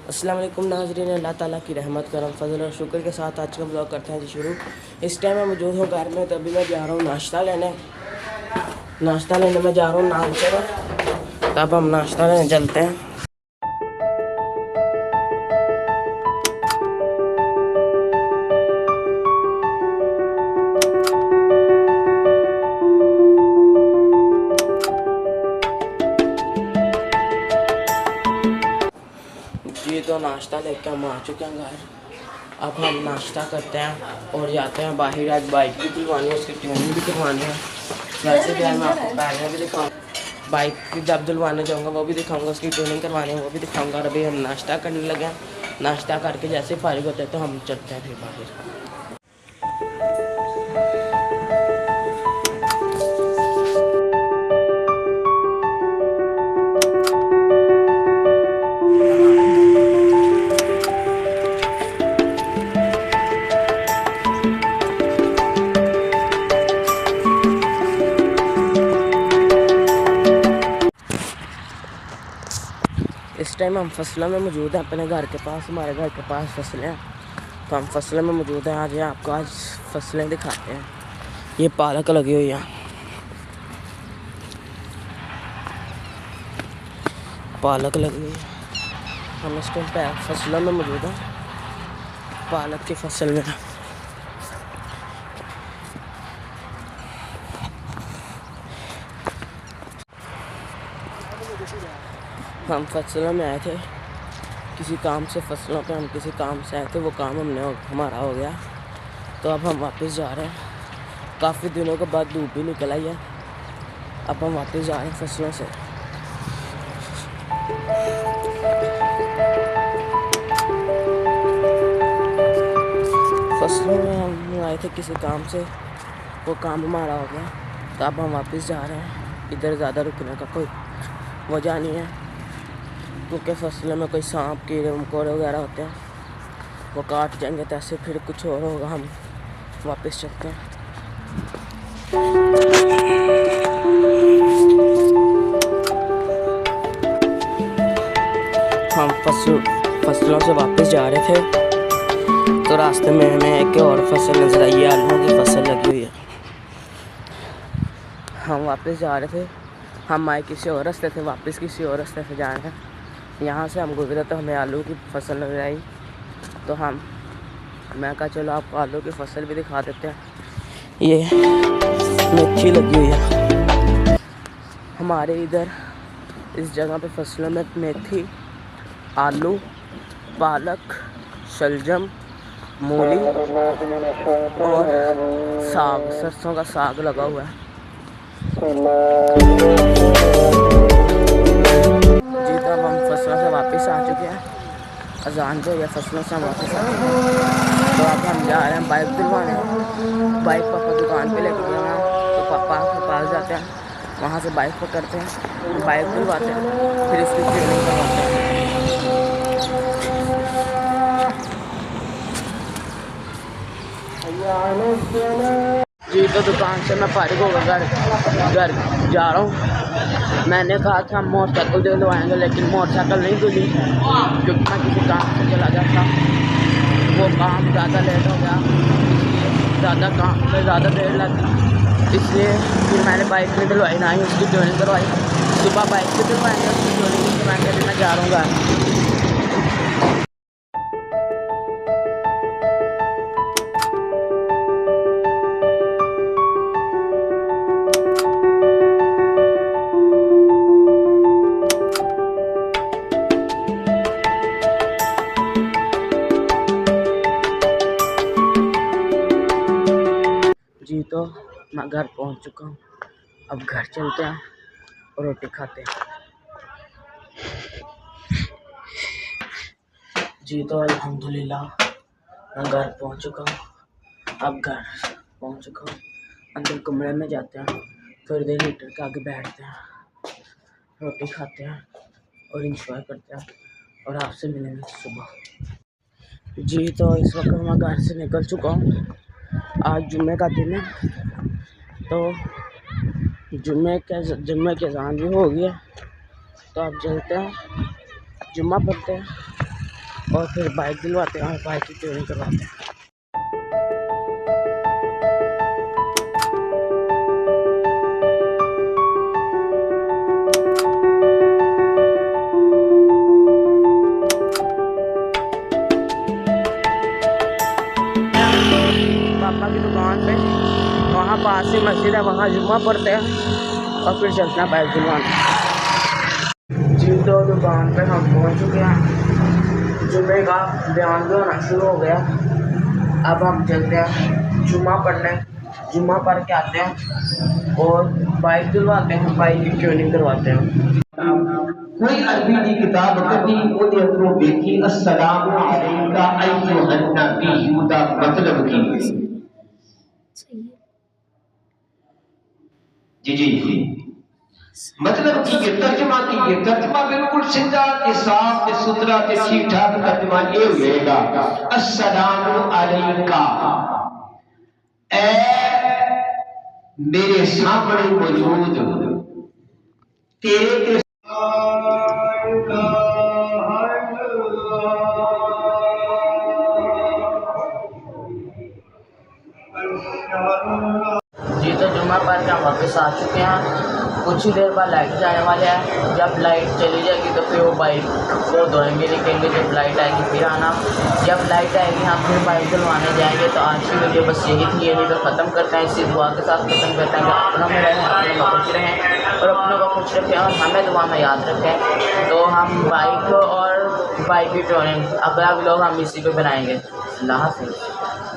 अस्सलाम वालेकुम नाज़रीन, अल्लाह ताला की रहमत करम फजल और शुक्र के साथ आज का ब्लॉग करते हैं जी शुरू। इस टाइम मैं मौजूद हूँ घर में, तभी मैं जा रहा हूँ नाश्ता लेने मैं जा रहा हूँ नाश्ते में। तब हम नाश्ता लेने चलते हैं। जी तो नाश्ता लेकर हम आ चुके हैं घर। अब हम नाश्ता करते हैं और जाते हैं बाहर। आज बाइक भी दिलवानी है, उसकी ट्यूनिंग भी करवानी है। वैसे भी मैं आपको पहले भी दिखाऊँ, बाइक की जब दिलवाने जाऊँगा वो भी दिखाऊँगा, उसकी ट्यूनिंग करवानी है वो भी दिखाऊँगा। और अभी हम नाश्ता करने लगे हैं। नाश्ता करके जैसे फारिग होते हैं तो हम चलते हैं फिर बाहर। इस टाइम हम फसलों में मौजूद हैं अपने घर के पास। हमारे घर के पास फसलें हैं तो हम फसलों में मौजूद हैं। आज आपको आज फसलें दिखाते हैं। ये पालक लगी हुई है, पालक लगी हुई है। हम इस टाइम फसलों में मौजूद हैं, पालक की फसल में। हम फसलों में आए थे किसी काम से, फसलों पे हम किसी काम से आए थे, वो काम हमारा हो गया। तो अब हम वापस जा रहे हैं। काफ़ी दिनों के बाद धूप भी निकल आई है। अब हम वापस जा रहे हैं फसलों से। फसलों में हम आए थे किसी काम से, वो काम हमारा हो गया। तो अब हम वापस जा रहे हैं। इधर ज़्यादा रुकने का कोई वजह नहीं है, क्योंकि फसलों में कोई सांप कीड़े मकोड़े वगैरह होते हैं, वो काट जाएंगे। तो ऐसे फिर कुछ और होगा, हम वापस चलते हैं। हम फसलों से वापस जा रहे थे तो रास्ते में हमें एक और फसल नजर आई है, आलूओं की फसल लगी हुई है। हम वापस जा रहे थे, हम आए किसी और रास्ते से, वापस किसी और रास्ते से जा रहे हैं। यहाँ से हम गुजरे तो हमें आलू की फसल नजर आई। तो मैं कहा चलो आपको आलू की फसल भी दिखा देते हैं। ये मेथी लगी हुई है हमारे इधर इस जगह पे। फसलों में मेथी, आलू, पालक, शलजम, मूली और साग, सरसों का साग लगा हुआ है। जी तो अब हम फसलों से वापस आ चुके हैं। अजान पे या फसलों से हम वापस आ चुके हैं। तो अब हम जा रहे हैं बाइक दिलवाने। बाइक पापा दुकान पे लेके गए हैं, तो पापा के पास जाते हैं, वहाँ से बाइक पकड़ते हैं, बाइक दिलवाते हैं, फिर उसकी ट्रेनिंग करवाते हैं। जी तो दुकान से मैं फारिग होकर घर जा रहा हूँ। मैंने कहा था हम मोटरसाइकिल दिलवाएंगे, लेकिन मोटरसाइकिल नहीं मिली, क्योंकि मैं किसी काम से चला गया था। वो काम ज़्यादा लेट हो गया, ज़्यादा काम में ज़्यादा देर लगी, इसलिए फिर मैंने बाइक नहीं दिलवाई, ना ही उसकी ट्यूनिंग करवाई। सुबह बाइक से दिलवाएंगे, उसकी ट्यूनिंग करवाएंगे। अभी मैं जा रहा हूँ घर। जी तो मैं घर पहुंच चुका हूँ। अब घर चलते हैं और रोटी खाते हैं। जी तो अल्हम्दुलिल्लाह मैं घर पहुंच चुका हूँ। अब घर पहुंच चुका हूँ, अंदर कमरे में जाते हैं, थोड़ी देर हीटर के आगे बैठते हैं, रोटी खाते हैं और इंजॉय करते हैं, और आपसे मिलेंगे सुबह। जी तो इस वक्त मैं घर से निकल चुका हूँ। आज जुम्मे का दिन है, तो जुम्मे की अज़ान भी हो गई है। तो अब चलते हैं, जुम्मा पढ़ते हैं और फिर बाइक दिलवाते हैं और बाइक की ट्यूनिंग करवाते हैं। पापा की दुकान पे वहाँ पास ही मस्जिद है, वहाँ जुम्मा पढ़ते हैं और फिर चलते हैं बाइक दिलवाने। जी तो दुकान पे हम पहुँच चुके हैं, जुम्मे का बयान भी होना शुरू हो गया। अब हम चलते हैं जुम्मा पढ़ने, जुम्मा पढ़ के आते हैं और बाइक दिलवाते हैं, बाइक की ट्यूनिंग करवाते हैं। कोई अरबी की किताब कभी ओदे अंदरों देखी अस्सलाम अलैका अय्युहन नबी दा मतलब की जी मतलब की ये तर्जमा बिल्कुल सीधा ते साफ ते सुथरा ते ठीक ठाक तर्जमा ये होएगा अस्सलाम अलैका ए मेरे सामने मौजूद तेरे ते जी तो जुम्मा पढ़ के हम वापस आ चुके हैं। कुछ ही देर बाद लाइट जाने वाले हैं, जब लाइट चली जाएगी तो फिर वो बाइक को धोएंगे निकलेंगे, जब लाइट आएगी फिर आना, जब लाइट आएगी हम फिर बाइक धुलवाने जाएंगे। तो आज की वीडियो बस यही थी, यही तो ख़त्म करते हैं, इसी दुआ के साथ ख़त्म करते हैं कि अपनों में रहें, अपनों में खुश रहें और अपनों को खुश रखें और हमें दुआ में याद रखें। तो हम बाइक और बाइक की ट्यूनिंग अगला व्लॉग हम इसी पे बनाएंगे। अल्लाह हाफ़िज़।